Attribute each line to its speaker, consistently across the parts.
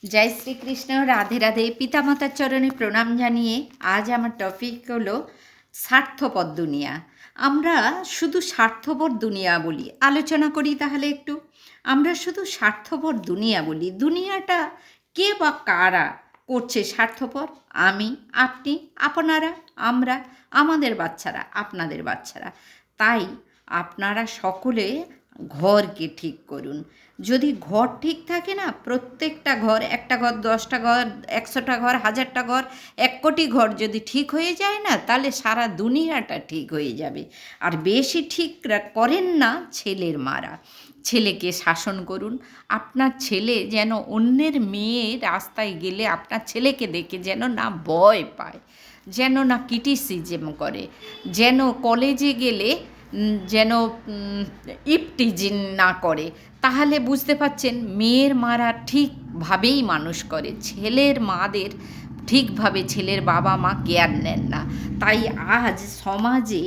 Speaker 1: জয় শ্রীকৃষ্ণ, রাধে রাধে। পিতামাতার চরণে প্রণাম জানিয়ে আজ আমার টপিক হলো স্বার্থপর দুনিয়া। আমরা শুধু স্বার্থপর দুনিয়া বলি, আলোচনা করি তাহলে একটু। আমরা শুধু স্বার্থপর দুনিয়া বলি, দুনিয়াটা কে বা কারা করছে স্বার্থপর? আমি, আপনি, আপনারা, আমরা, আমাদের বাচ্চারা, আপনাদের বাচ্চারা। তাই আপনারা সকলে ঘরকে ঠিক করুন। যদি ঘর ঠিক থাকে না, প্রত্যেকটা ঘর, একটা ঘর 10টা ঘর, 100টা ঘর, 1000টা ঘর, 1 কোটি ঘর যদি ঠিক হয়ে যায় না, তাহলে সারা দুনিয়াটা ঠিক হয়ে যাবে। আর বেশি ঠিক করেন না ছেলের মারা। ছেলেকে শাসন করুন। আপনার ছেলে যেন অন্যের মেয়ে রাস্তায় গেলে আপনার ছেলেকে দেখে যেন না ভয় পায়, যেন না ক্রিটিসিজম করে, যেন কলেজে গেলে যেন ইপটিজিং না করে। তাহলে বুঝতে পারছেন মেয়ের মারা ঠিকভাবেই মানুষ করে, ছেলের মাদের ঠিকভাবে ছেলের বাবা মা কেয়ার নেন না। তাই আজ সমাজে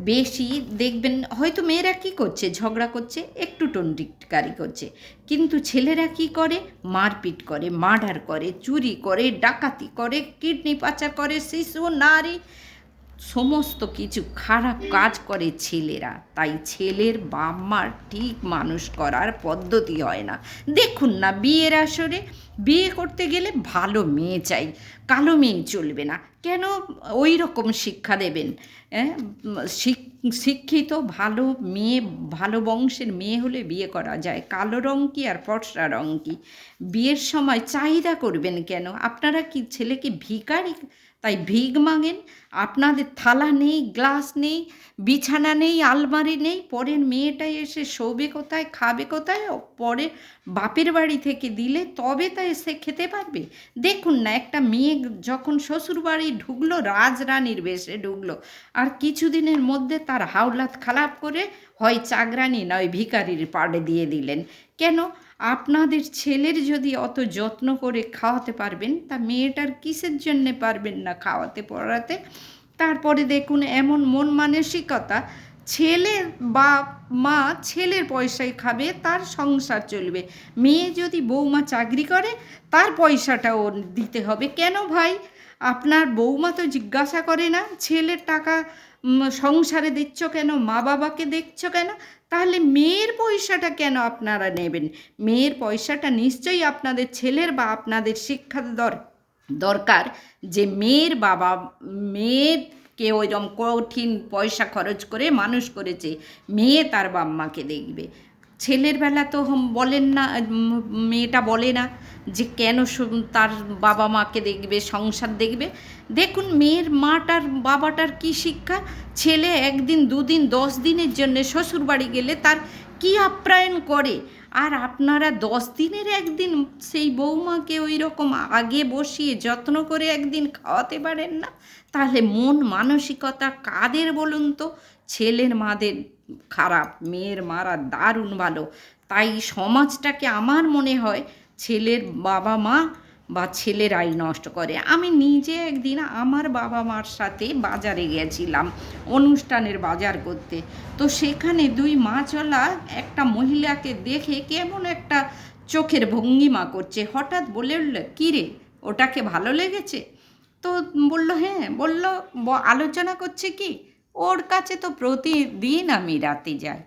Speaker 1: বেশি দেখবেন, হয়তো মেয়েরা কী করছে, ঝগড়া করছে, একটু টন্টিকারি করছে, কিন্তু ছেলেরা কি করে, মারপিট করে, মার্ডার করে, চুরি করে, ডাকাতি করে, কিডনি পাচার করে, শিশু নারী সমস্ত কিছু খারাপ কাজ করে ছেলেরা। তাই ছেলের বাপ মার ঠিক মানুষ করার পদ্ধতি হয় না। দেখুন না, বিয়ের আসরে বিয়ে করতে গেলে ভালো মেয়ে চাই, কালো মেয়ে চলবে না। কেন ওই রকম শিক্ষা দেবেন? শিক্ষিত ভালো মেয়ে, ভালো বংশের মেয়ে হলে বিয়ে করা যায়। কালো রং কি আর ফর্সা রং কি? বিয়ের সময় চাহিদা করবেন কেন? আপনারা কি ছেলেকে ভিখারি তাই ভিক মাঙেন? আপনাদের থালা নেই, গ্লাস নেই, বিছানা নেই, আলমারি নেই, পরের মেয়েটাই এসে শোবে কোথায়, খাবে কোথায়? পরে বাপের বাড়ি থেকে দিলে তবে তা এসে খেতে পারবে। দেখুন না, একটা মেয়ে যখন শ্বশুর বাড়ি ঢুকলো, রাজরানীর বেশে ঢুকলো, আর কিছুদিনের মধ্যে তার হাওলাত খারাপ করে হয় চাকরানি নয় ভিখারির পাড়ে দিয়ে দিলেন। কেন? আপনাদের ছেলের যদি অত যত্ন করে খাওয়াতে পারবেন, তা মেয়েটার কিসের জন্যে পারবেন না খাওয়াতে পড়াতে? তারপরে দেখুন এমন মন মানসিকতা, ছেলের বাপ মা ছেলের পয়সায় খাবে, তার সংসার চলবে। মেয়ে যদি বৌমা চাকরি করে, তার পয়সাটা ওর দিতে হবে। কেন ভাই? আপনার বৌমা তো জিজ্ঞাসা করে না ছেলের টাকা সংসারে দিচ্ছ কেন, মা বাবাকে দেখছো কেন? তাহলে মেয়ের পয়সাটা কেন আপনারা নেবেন? মেয়ের পয়সাটা নিশ্চয়ই আপনাদের ছেলের বা আপনাদের শিক্ষা দরকার, যে মেয়ের বাবা মেয়েকে ওইরকম কঠিন পয়সা খরচ করে মানুষ করেছে, মেয়ে তার বাম্মাকে দেখবে। ছেলের বেলা তো বলেন না, মেয়েটা বলে না যে কেন তার বাবা মাকে দেখবে, সংসার দেখবে। দেখুন মেয়ের মাটার বাবাটার কি শিক্ষা। ছেলে 1 দিন 2 দিন 10 দিনের জন্য শ্বশুর বাড়ি গেলে তার কি আপ্যায়ন করে, আর আপনারা 10 দিনের একদিন সেই বৌমাকে ওই রকম আগে বসিয়ে যত্ন করে একদিন খাওয়াতে পারেন না? তাহলে মন মানসিকতা কাদের বলুন তো? ছেলের মাদের খারাপ, মেয়ের মারা দারুণ ভালো। তাই সমাজটাকে আমার মনে হয় ছেলের বাবা মা বা ছেলেরাই নষ্ট করে। আমি নিজে একদিন আমার বাবা মার সাথে বাজারে গেছিলাম, অনুষ্ঠানের বাজার করতে। তো সেখানে 2 মাছওয়ালা একটা মহিলাকে দেখে কেমন একটা চোখের ভঙ্গিমা করছে, হঠাৎ বলে উঠল, কী রে, ওটাকে ভালো লেগেছে? তো বলল হ্যাঁ। বলল আলোচনা করছে কি, ওর কাছে তো প্রতিদিন আমি রাতে যাই।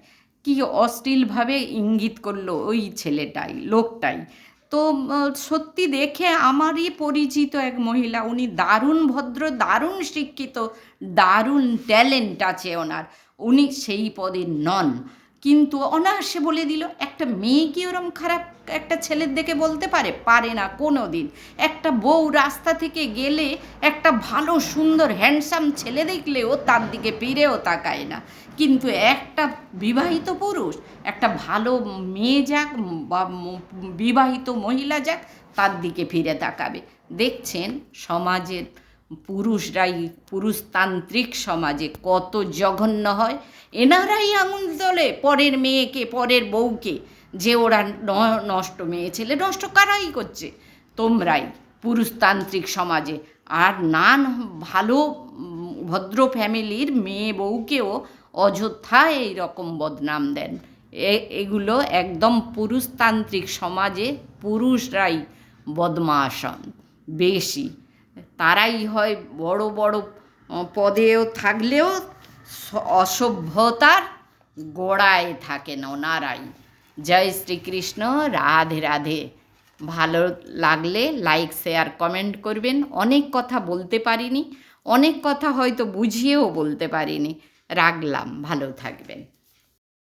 Speaker 1: কি অশ্লীলভাবে ইঙ্গিত করলো ওই ছেলেটাই, লোকটাই। তো সত্যি দেখে আমারই পরিচিত এক মহিলা, উনি দারুণ ভদ্র, দারুণ শিক্ষিত, দারুণ ট্যালেন্ট আছে ওনার, উনি সেই পদে নন। কিন্তু অনায়াসে বলে দিল। একটা মেয়ে কি ওরম খারাপ একটা ছেলের দেখে বলতে পারে? পারে না কোনো দিন। একটা বউ রাস্তা থেকে গেলে একটা ভালো সুন্দর হ্যান্ডসাম ছেলে দেখলেও তার দিকে ফিরেও তাকায় না। কিন্তু একটা বিবাহিত পুরুষ, একটা ভালো মেয়ে যাক বা বিবাহিত মহিলা যাক, তার দিকে ফিরে তাকাবে। দেখছেন সমাজের পুরুষরাই, পুরুষতান্ত্রিক সমাজে কত জঘন্য হয়। এনারাই আঙুল তোলে পরের মেয়েকে, পরের বউকে, যে ওরা নষ্ট, মেয়ে ছেলে নষ্ট কারাই করছে? তোমরাই, পুরুষতান্ত্রিক সমাজে। আর ভালো ভদ্র ফ্যামিলির মেয়ে বউকেও অযথায় এই রকম বদনাম দেন। এগুলো একদম পুরুষতান্ত্রিক সমাজে পুরুষরাই বদমাশন বেশি, তারাই হয় বড় বড় পদেও থাকলেও অসভ্যতার গোড়ায় থাকেন ওনারাই। জয় শ্রীকৃষ্ণ, রাধে রাধে। ভালো লাগলে লাইক শেয়ার কমেন্ট করবেন। অনেক কথা বলতে পারিনি, অনেক কথা হয়তো বুঝিয়েও বলতে পারিনি, রাখলাম, ভালো থাকবেন।